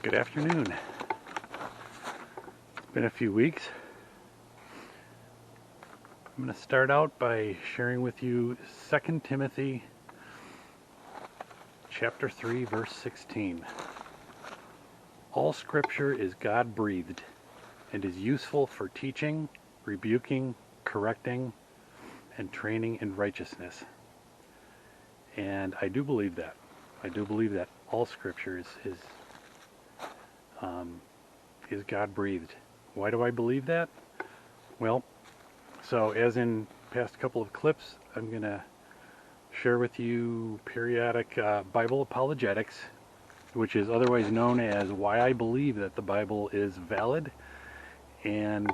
Good afternoon. It's been a few weeks. I'm going to start out by sharing with you 2 Timothy chapter 3 verse 16. All scripture is God-breathed and is useful for teaching, rebuking, correcting, and training in righteousness. And I do believe that. I do believe that all scripture is God-breathed. Why do I believe that? Well, so as in past couple of clips, I'm going to share with you periodic Bible apologetics, which is otherwise known as why I believe that the Bible is valid and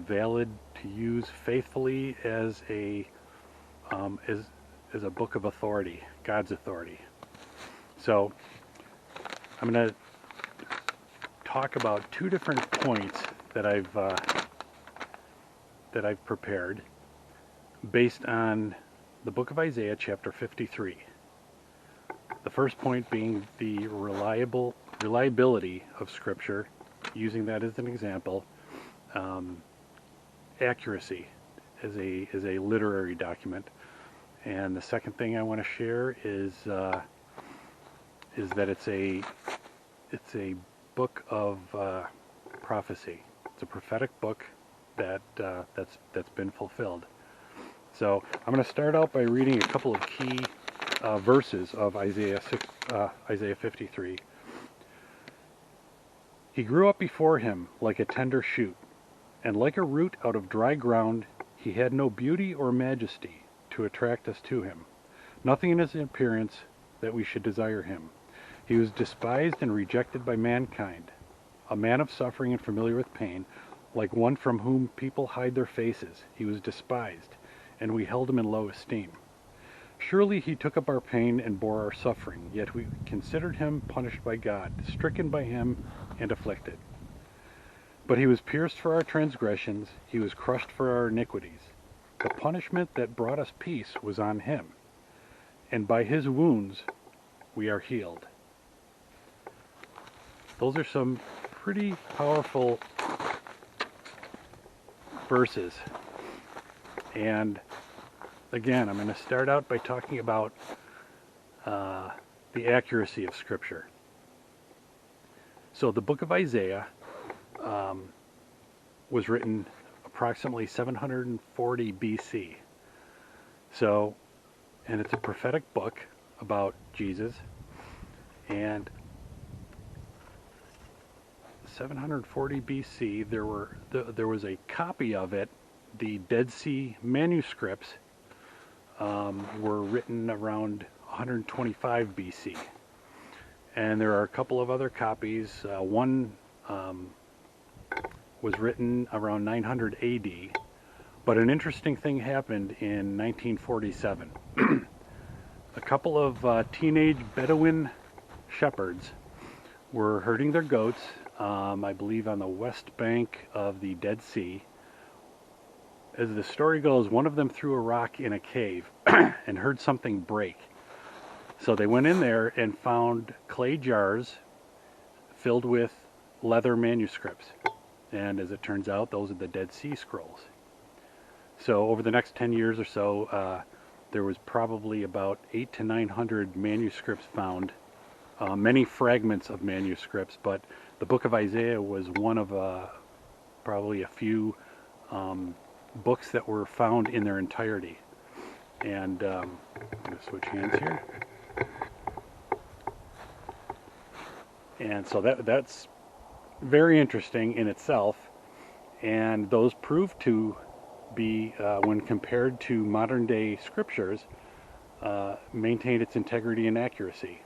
valid to use faithfully as a book of authority, God's authority. So I'm going to talk about two different points that I've prepared based on the book of Isaiah chapter 53. The first point being the reliability of Scripture, using that as an example, accuracy as a literary document, and the second thing I want to share is that it's a book of prophecy. It's a prophetic book that's been fulfilled. So I'm going to start out by reading a couple of key verses of Isaiah 53. He grew up before him like a tender shoot, and like a root out of dry ground. He had no beauty or majesty to attract us to him, nothing in his appearance that we should desire him. He was despised and rejected by mankind, a man of suffering and familiar with pain, like one from whom people hide their faces. He was despised, and we held him in low esteem. Surely he took up our pain and bore our suffering, yet we considered him punished by God, stricken by him and afflicted. But he was pierced for our transgressions, he was crushed for our iniquities. The punishment that brought us peace was on him, and by his wounds we are healed. Those are some pretty powerful verses. And again, I'm going to start out by talking about the accuracy of Scripture. So the book of Isaiah was written approximately 740 BC. So, and it's a prophetic book about Jesus. And 740 BC, there was a copy of it. The Dead Sea manuscripts were written around 125 BC. And there are a couple of other copies. One was written around 900 AD. But an interesting thing happened in 1947. A couple of teenage Bedouin shepherds were herding their goats, I believe on the west bank of the Dead Sea. As the story goes, one of them threw a rock in a cave and heard something break. So they went in there and found clay jars filled with leather manuscripts. And as it turns out, those are the Dead Sea Scrolls. So over the next 10 years or so, there was probably about 800 to 900 manuscripts found. Many fragments of manuscripts, but the book of Isaiah was one of probably a few books that were found in their entirety. And I'm going to switch hands here. And so that's very interesting in itself. And those prove to be, when compared to modern day scriptures, maintained its integrity and accuracy.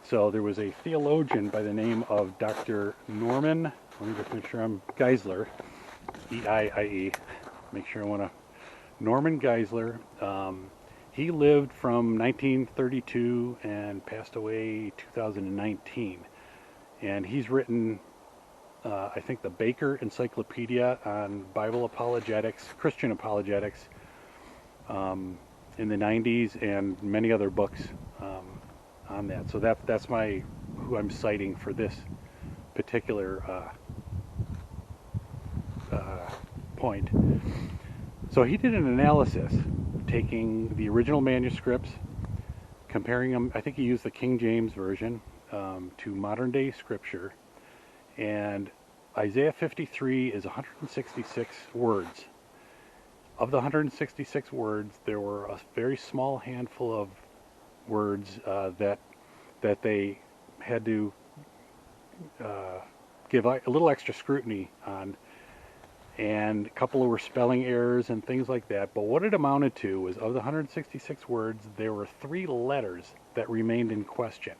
So there was a theologian by the name of Dr. Norman, let me just make sure I'm Geisler, E-I-I-E, make sure I want to, Norman Geisler. He lived from 1932 and passed away 2019. And he's written, I think, the Baker Encyclopedia on Bible apologetics, Christian apologetics, in the 90s, and many other books on that. So that's my who I'm citing for this particular point. So he did an analysis, taking the original manuscripts, comparing them. I think he used the King James Version to modern day scripture, and Isaiah 53 is 166 words. Of the 166 words, there were a very small handful of words that they had to give a little extra scrutiny on, and a couple were spelling errors and things like that. But what it amounted to was, of the 166 words, there were 3 letters that remained in question,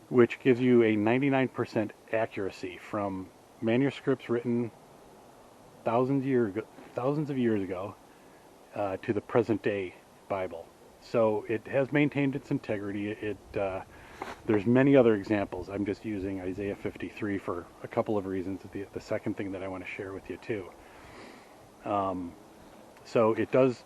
which gives you a 99% accuracy from manuscripts written thousands of years ago to the present day Bible. So it has maintained its integrity. There's many other examples. I'm just using Isaiah 53 for a couple of reasons. The second thing that I want to share with you too. So it does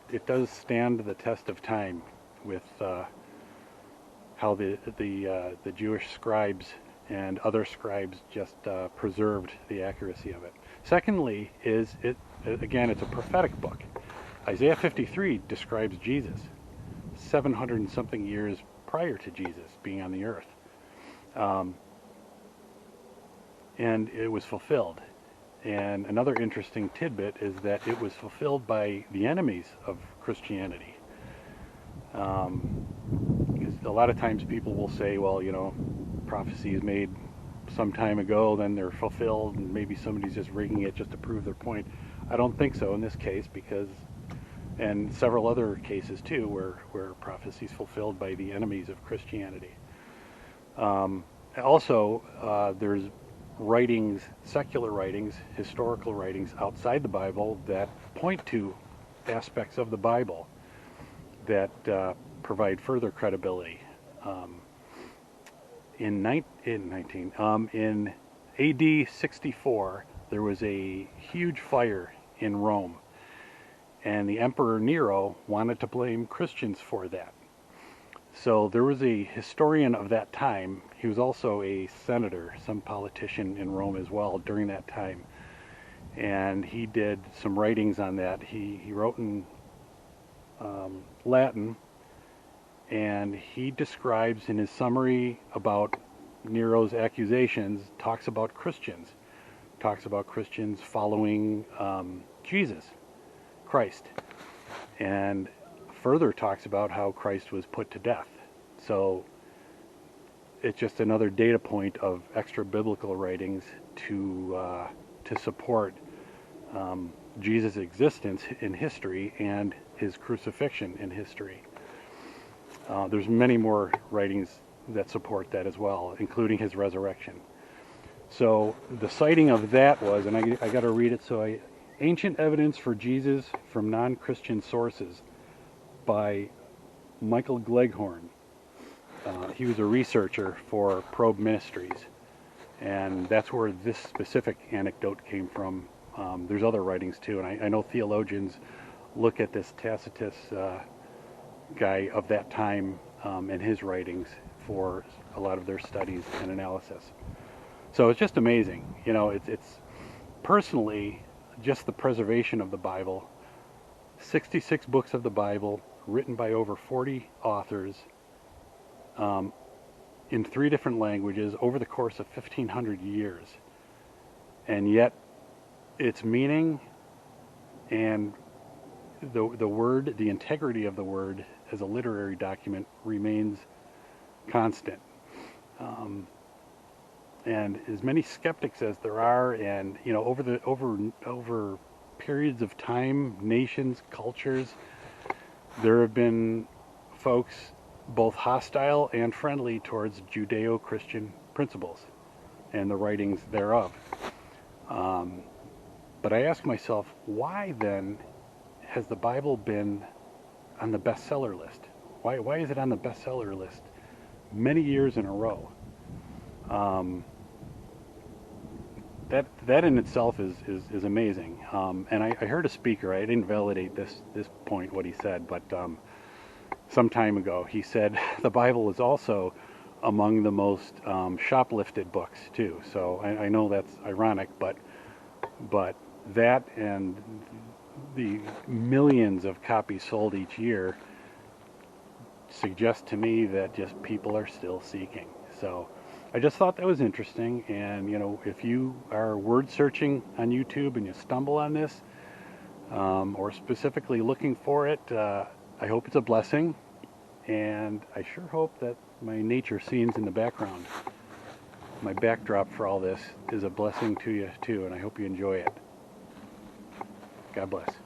stand the test of time with how the Jewish scribes and other scribes just preserved the accuracy of it. Secondly, it's a prophetic book. Isaiah 53 describes Jesus 700 and something years prior to Jesus being on the earth. And it was fulfilled. And another interesting tidbit is that it was fulfilled by the enemies of Christianity. Because a lot of times people will say, well, prophecy is made some time ago, then they're fulfilled, and maybe somebody's just rigging it just to prove their point. I don't think so in this case, and several other cases too, where prophecy is fulfilled by the enemies of Christianity. Also, there's writings, secular writings, historical writings outside the Bible that point to aspects of the Bible that provide further credibility. In AD 64, there was a huge fire in Rome, and the Emperor Nero wanted to blame Christians for that. So there was a historian of that time. He was also a senator, some politician in Rome as well during that time, and he did some writings on that. He wrote in Latin, and he describes in his summary about Nero's accusations, talks about Christians following Jesus Christ, and further talks about how Christ was put to death. So it's just another data point of extra biblical writings to support Jesus' existence in history and his crucifixion in history. There's many more writings that support that as well, including his resurrection. So the citing of that was, and I got to read it, Ancient Evidence for Jesus from Non-Christian Sources by Michael Gleghorn. He was a researcher for Probe Ministries, and that's where this specific anecdote came from. There's other writings too, and I know theologians look at this Tacitus guy of that time and his writings for a lot of their studies and analysis. So it's just amazing. It's personally just the preservation of the Bible. 66 books of the Bible written by over 40 authors in 3 different languages over the course of 1,500 years. And yet its meaning and the word, the integrity of the word as a literary document remains constant. And as many skeptics as there are, and over periods of time, nations, cultures, there have been folks both hostile and friendly towards Judeo-Christian principles and the writings thereof. But I ask myself, why then has the Bible been on the bestseller list? Why is it on the bestseller list many years in a row? That in itself is amazing. And I heard a speaker, I didn't validate this point, what he said, but some time ago he said the Bible is also among the most shoplifted books too. So I know that's ironic, but that and the millions of copies sold each year suggest to me that just people are still seeking. So I just thought that was interesting. And you know, if you are word searching on YouTube and you stumble on this, or specifically looking for it, I hope it's a blessing. And I sure hope that my nature scenes in the background, my backdrop for all this, is a blessing to you too. And I hope you enjoy it. God bless.